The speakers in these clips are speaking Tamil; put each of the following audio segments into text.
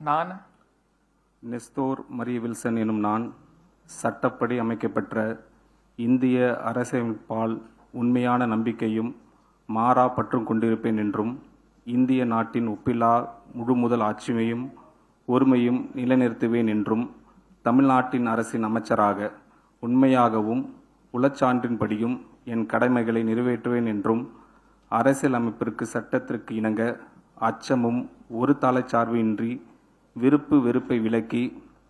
நான் நெஸ்தோர் மரிய வில்சன் எனும் நான் சட்டப்படி அமைக்கப்பெற்ற இந்திய அரசியலமைப்பால் உண்மையான நம்பிக்கையும் மாறா பற்றும் கொண்டிருப்பேன் என்றும் இந்திய நாட்டின் ஒப்பில்லா முழுமுதல் ஆட்சியையும் ஒருமையும் நிலைநிறுத்துவேன் என்றும் தமிழ்நாட்டின் அரசின் அமைச்சராக உண்மையாகவும் உளச்சான்றின்படியும் என் கடமைகளை நிறைவேற்றுவேன் என்றும் அரசியலமைப்பிற்கு சட்டத்திற்கு இணங்க அச்சமும் ஒரு தலைச்சார்பு இன்றி விருப்பு வெறுப்பை விலக்கி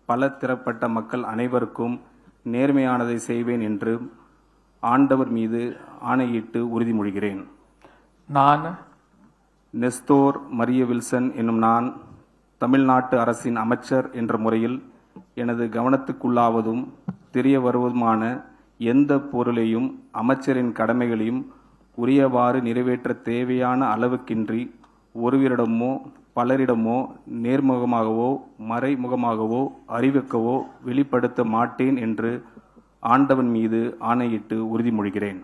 பல திறப்பட்ட மக்கள் அனைவருக்கும் நேர்மையானதை செய்வேன் என்று ஆண்டவர் மீது ஆணையிட்டு உறுதிமொழிகிறேன். நான் நெஸ்தோர் மரிய வில்சன் என்னும் நான் தமிழ்நாட்டு அரசின் அமைச்சர் என்ற முறையில் எனது கவனத்துக்குள்ளாவதும் தெரிய வருவதுமான எந்த பொருளையும் அமைச்சரின் கடமைகளையும் உரியவாறு நிறைவேற்ற தேவையான அளவுக்கின்றி ஒருவரிடமோ பலரிடமோ நேர்முகமாகவோ மறைமுகமாகவோ அறிவிக்கவோ வெளிப்படுத்த மாட்டேன் என்று ஆண்டவன் மீது ஆணையிட்டு உறுதிமொழிகிறேன்.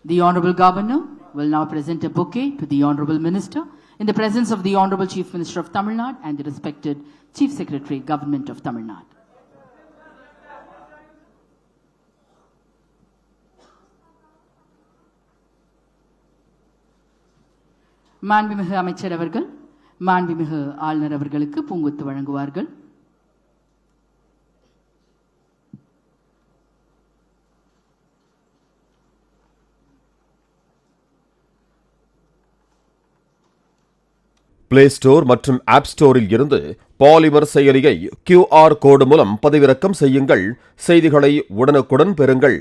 The Honourable Governor will now present a bouquet to the Honourable Minister in the presence of the Honourable Chief Minister of Tamil Nadu and the respected Chief Secretary, Government of Tamil Nadu. மாண்புமிகு அமைச்சர் அவர்கள் மாண்புமிகு ஆளுநர் அவர்களுக்கு பூங்கொத்து வழங்குவார்கள். பிளே ஸ்டோர் மற்றும் ஆப் ஸ்டோரில் இருந்து பாலிமர் செயலியை QR கோடு மூலம் பதிவிறக்கம் செய்யுங்கள். செய்திகளை உடனுக்குடன் பெறுங்கள்.